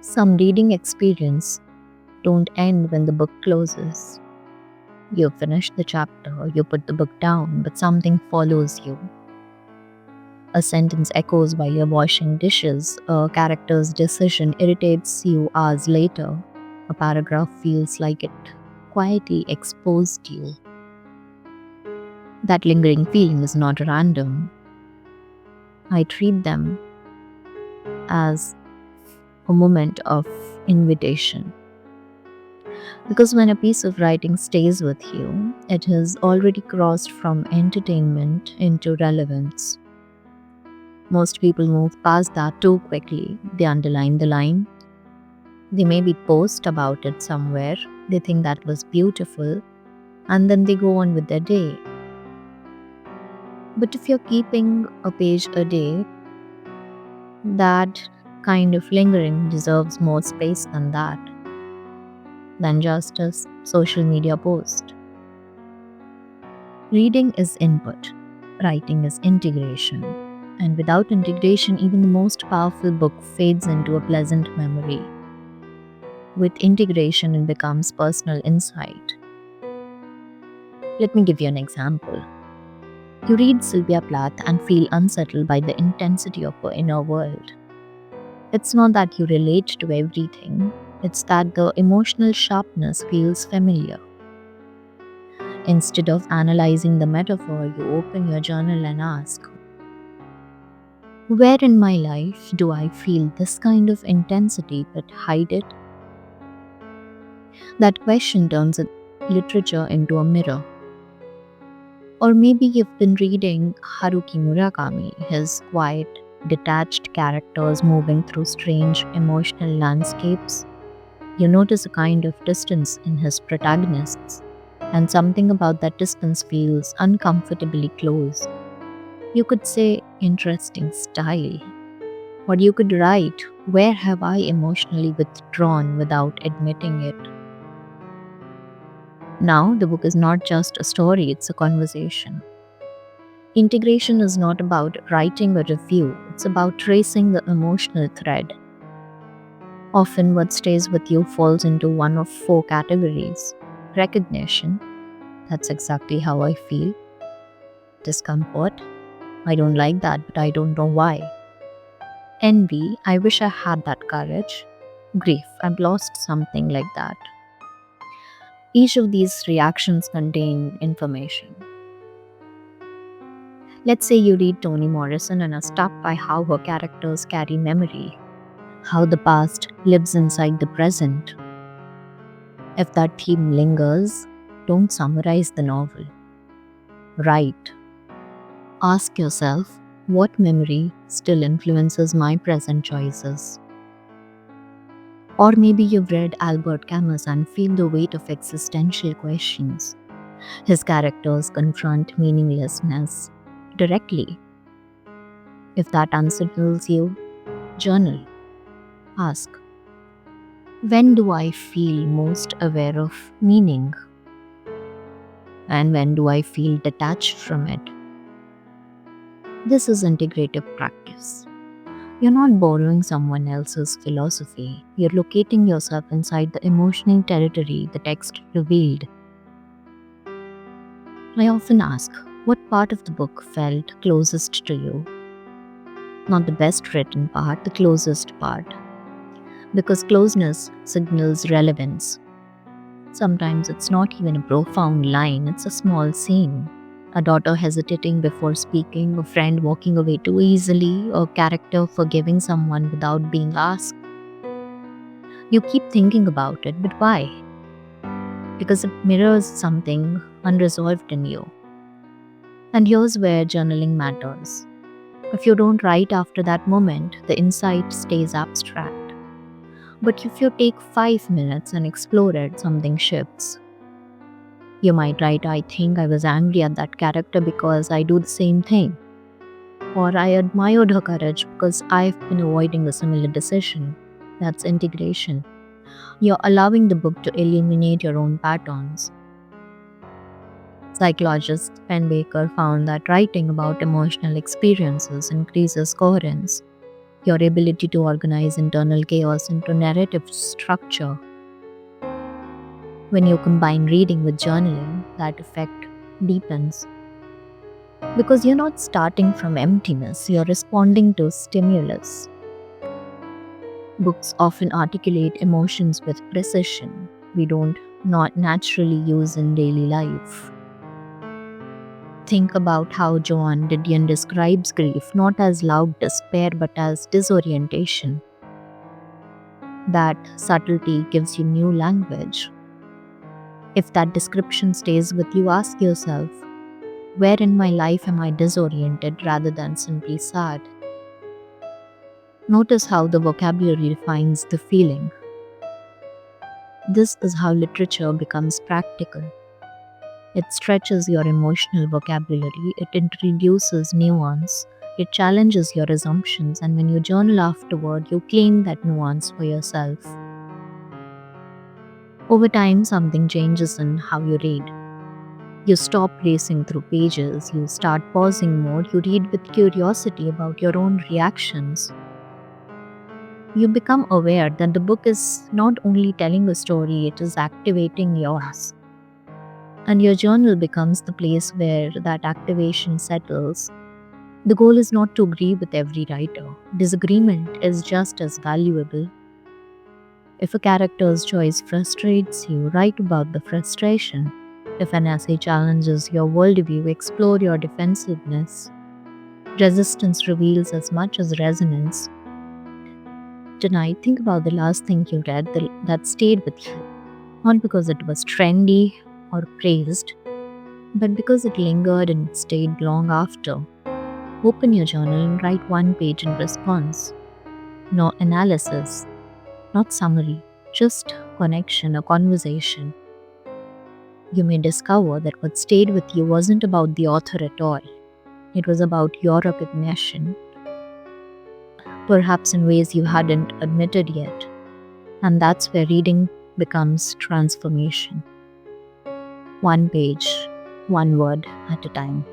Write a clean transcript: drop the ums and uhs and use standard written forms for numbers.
Some reading experience don't end when the book closes. You finish the chapter, you put the book down, but something follows you. A sentence echoes while you're washing dishes, a character's decision irritates you hours later, a paragraph feels like it quietly exposed you. That lingering feeling is not random. I treat them as a moment of invitation. Because when a piece of writing stays with you, it has already crossed from entertainment into relevance. Most people move past that too quickly. They underline the line. They maybe post about it somewhere. They think that was beautiful. And then they go on with their day. But if you're keeping a page a day, that kind of lingering deserves more space than just a social media post. Reading is input, writing is integration. And without integration, even the most powerful book fades into a pleasant memory. With integration, it becomes personal insight. Let me give you an example. You read Sylvia Plath and feel unsettled by the intensity of her inner world. It's not that you relate to everything, it's that the emotional sharpness feels familiar. Instead of analyzing the metaphor, you open your journal and ask, where in my life do I feel this kind of intensity but hide it? That question turns literature into a mirror. Or maybe you've been reading Haruki Murakami, his quiet, detached characters moving through strange emotional landscapes. You notice a kind of distance in his protagonists, and something about that distance feels uncomfortably close. You could say interesting style, or you could write, where have I emotionally withdrawn without admitting it? Now, the book is not just a story, it's a conversation. Integration is not about writing a review, it's about tracing the emotional thread. Often, what stays with you falls into one of four categories: recognition, that's exactly how I feel; discomfort, I don't like that, but I don't know why; envy, I wish I had that courage; grief, I've lost something like that. Each of these reactions contain information. Let's say you read Toni Morrison and are struck by how her characters carry memory, how the past lives inside the present. If that theme lingers, don't summarize the novel. Write. Ask yourself, what memory still influences my present choices? Or maybe you've read Albert Camus and feel the weight of existential questions. His characters confront meaninglessness directly. If that unsettles you, journal. Ask, when do I feel most aware of meaning? And when do I feel detached from it? This is integrative practice. You're not borrowing someone else's philosophy, you're locating yourself inside the emotional territory the text revealed. I often ask, what part of the book felt closest to you? Not the best written part, the closest part. Because closeness signals relevance. Sometimes it's not even a profound line, it's a small scene. A daughter hesitating before speaking, a friend walking away too easily, a character forgiving someone without being asked. You keep thinking about it, but why? Because it mirrors something unresolved in you. And here's where journaling matters. If you don't write after that moment, the insight stays abstract. But if you take 5 minutes and explore it, something shifts. You might write, I think I was angry at that character because I do the same thing. Or I admired her courage because I've been avoiding a similar decision. That's integration. You're allowing the book to illuminate your own patterns. Psychologist Penn Baker found that writing about emotional experiences increases coherence. your ability to organize internal chaos into narrative structure. When you combine reading with journaling, that effect deepens. Because you're not starting from emptiness, you're responding to stimulus. Books often articulate emotions with precision we don't not naturally use in daily life. Think about how Joan Didion describes grief not as loud despair but as disorientation. That subtlety gives you new language. If that description stays with you, ask yourself, where in my life am I disoriented rather than simply sad? Notice how the vocabulary defines the feeling. This is how literature becomes practical. It stretches your emotional vocabulary, it introduces nuance, it challenges your assumptions, and when you journal afterward, you claim that nuance for yourself. Over time, something changes in how you read. You stop racing through pages, you start pausing more, you read with curiosity about your own reactions. You become aware that the book is not only telling a story, it is activating yours. And your journal becomes the place where that activation settles. The goal is not to agree with every writer. Disagreement is just as valuable. If a character's choice frustrates you, write about the frustration. If an essay challenges your worldview, explore your defensiveness. Resistance reveals as much as resonance. Tonight, think about the last thing you read that stayed with you. Not because it was trendy or praised, but because it lingered and stayed long after. Open your journal and write one page in response. No analysis, not summary, just connection, a conversation. You may discover that what stayed with you wasn't about the author at all. It was about your recognition, perhaps in ways you hadn't admitted yet. And that's where reading becomes transformation. One page, one word at a time.